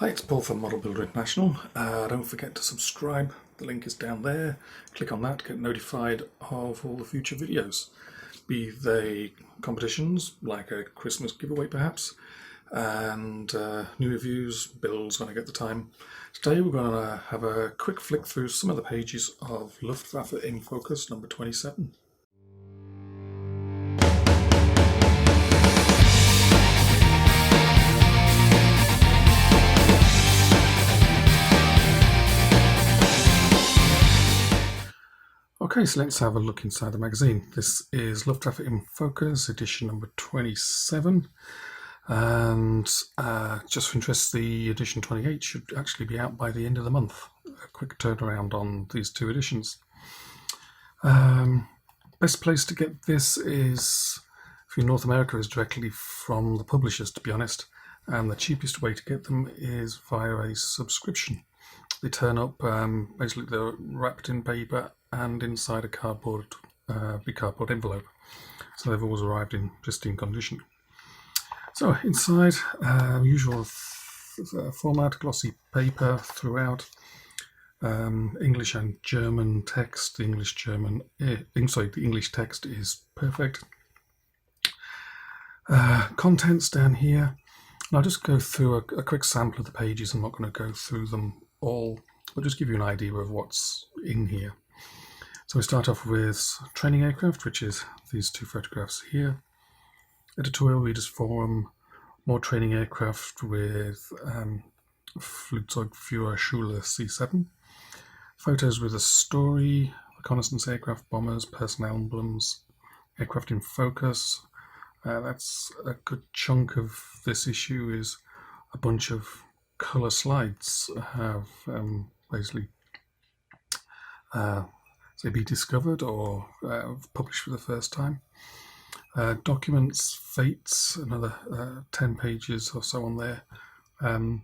Hi, it's Paul from Model Builder International. Don't forget to subscribe. The link is down there. Click on that to get notified of all the future videos, be they competitions like a Christmas giveaway perhaps, and new reviews, builds when I get the time. Today we're going to have a quick flick through some of the pages of Luftwaffe in Focus number 27. Okay, so let's have a look inside the magazine. This is Luftwaffe in Focus, edition number 27. And just for interest, the edition 28 should actually be out by the end of the month. A quick turnaround on these two editions. Best place to get this is, for North America, is directly from the publishers, to be honest. And the cheapest way to get them is via a subscription. They turn up, basically they're wrapped in paper and inside a big cardboard envelope. So they've always arrived in pristine condition. So inside, usual format, glossy paper throughout, English and German text. The English text is perfect. Contents down here. And I'll just go through a quick sample of the pages. I'm not going to go through them all, but just give you an idea of what's in here. So we start off with training aircraft, which is these two photographs here. Editorial, readers forum, more training aircraft with Luftfahrtverlag-Start C7. Photos with a story, reconnaissance aircraft, bombers, personnel emblems, aircraft in focus. That's a good chunk of this issue is a bunch of colour slides have basically say be discovered or published for the first time. Documents, fates, another 10 pages or so on there. I'll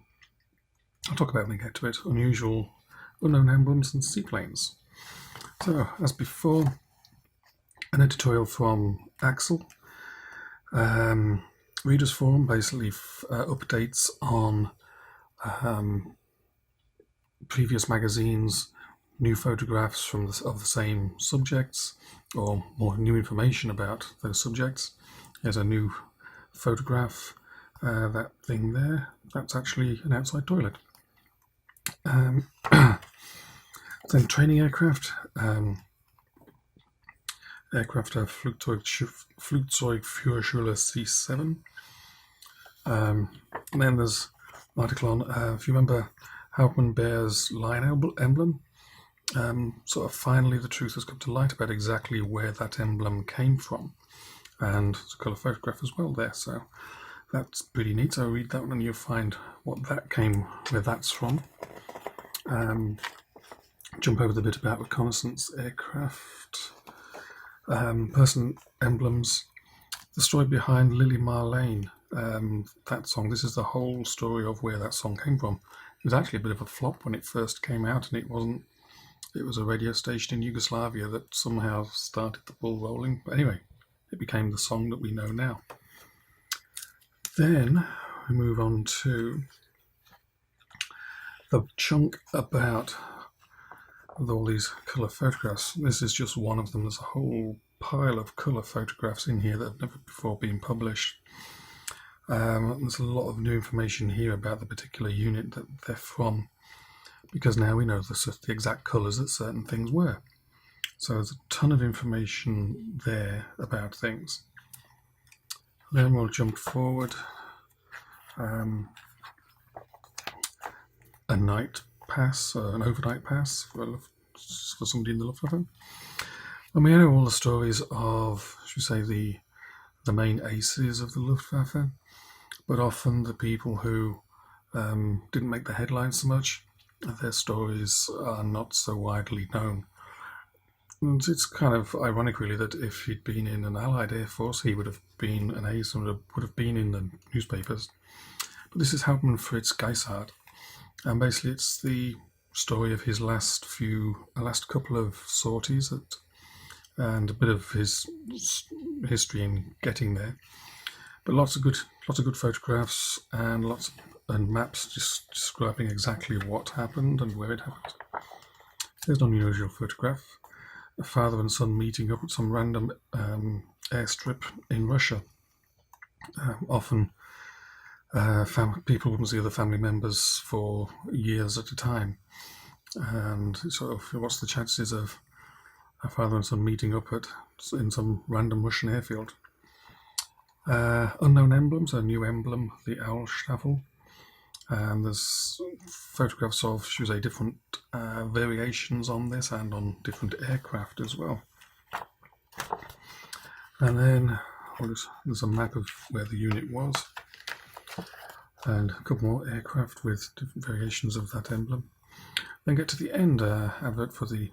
talk about when we get to it. Unusual, unknown emblems and seaplanes. So, as before, an editorial from Axel. Readers forum, basically updates on previous magazines, new photographs of the same subjects, or more new information about those subjects. Here's a new photograph. That thing there, that's actually an outside toilet. Then training aircraft. Aircraft of Flugzeugführerschule C7. And then there's an article on, if you remember Hauptmann Bear's lion emblem, sort of finally the truth has come to light about exactly where that emblem came from. And there's a colour photograph as well there, so that's pretty neat. So read that one and you'll find where that's from. Jump over the bit about reconnaissance aircraft. Person emblems, the story behind Lily Marlene, that song. This is the whole story of where that song came from. It was actually a bit of a flop when it first came out, and it was a radio station in Yugoslavia that somehow started the ball rolling. But anyway, it became the song that we know now. Then we move on to the chunk about all these colour photographs. This is just one of them. There's a whole pile of colour photographs in here that have never before been published. There's a lot of new information here about the particular unit that they're from, because now we know the exact colours that certain things were. So there's a ton of information there about things. Then we'll jump forward. A night pass, an overnight pass for somebody in the Luftwaffe. And we know all the stories of, should we say, the main aces of the Luftwaffe, but often the people who didn't make the headlines so much, their stories are not so widely known. And it's kind of ironic, really, that if he'd been in an Allied Air Force, he would have been an ace and would have been in the newspapers. But this is Hauptmann Fritz Geisshardt. And basically it's the story of his last couple of sorties and a bit of his history in getting there. But lots of good photographs and lots and maps just describing exactly what happened and where it happened. Here's an unusual photograph. A father and son meeting up at some random airstrip in Russia. Often people wouldn't see other family members for years at a time. And sort of, what's the chances of a father and son meeting up in some random Russian airfield? Unknown emblems, a new emblem, the owl staffel. And there's photographs of, should we say, different variations on this and on different aircraft as well. And then there's a map of where the unit was, and a couple more aircraft with different variations of that emblem. Then get to the end, advert for the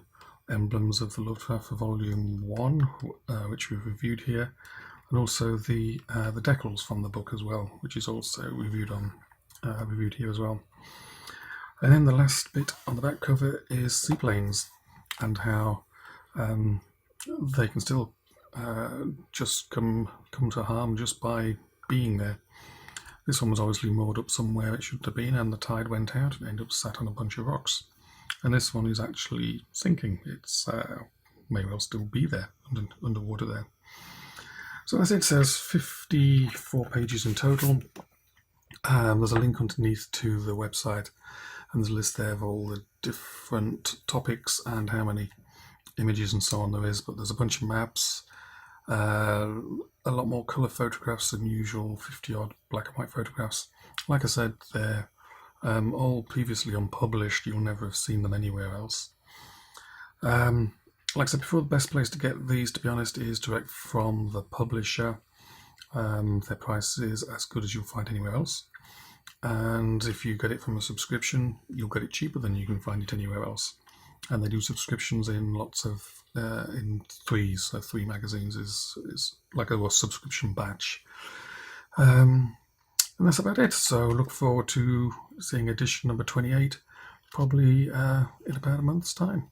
emblems of the Luftwaffe Volume 1, which we've reviewed here, and also the decals from the book as well, which is also reviewed here as well. And then the last bit on the back cover is seaplanes and how they can still just come to harm just by being there. This one was obviously moored up somewhere it shouldn't have been, and the tide went out and ended up sat on a bunch of rocks. And this one is actually sinking. It's may well still be there underwater there. So as it says, 54 pages in total. There's a link underneath to the website, and there's a list there of all the different topics and how many images and so on there is. But there's a bunch of maps, a lot more colour photographs than usual, 50-odd black and white photographs. Like I said, they're all previously unpublished. You'll never have seen them anywhere else. Like I said before, the best place to get these, to be honest, is direct from the publisher. Their price is as good as you'll find anywhere else. And if you get it from a subscription, you'll get it cheaper than you can find it anywhere else. And they do subscriptions in lots of in threes. So 3 magazines is like a subscription batch. And that's about it. So look forward to seeing edition number 28, probably in about a month's time.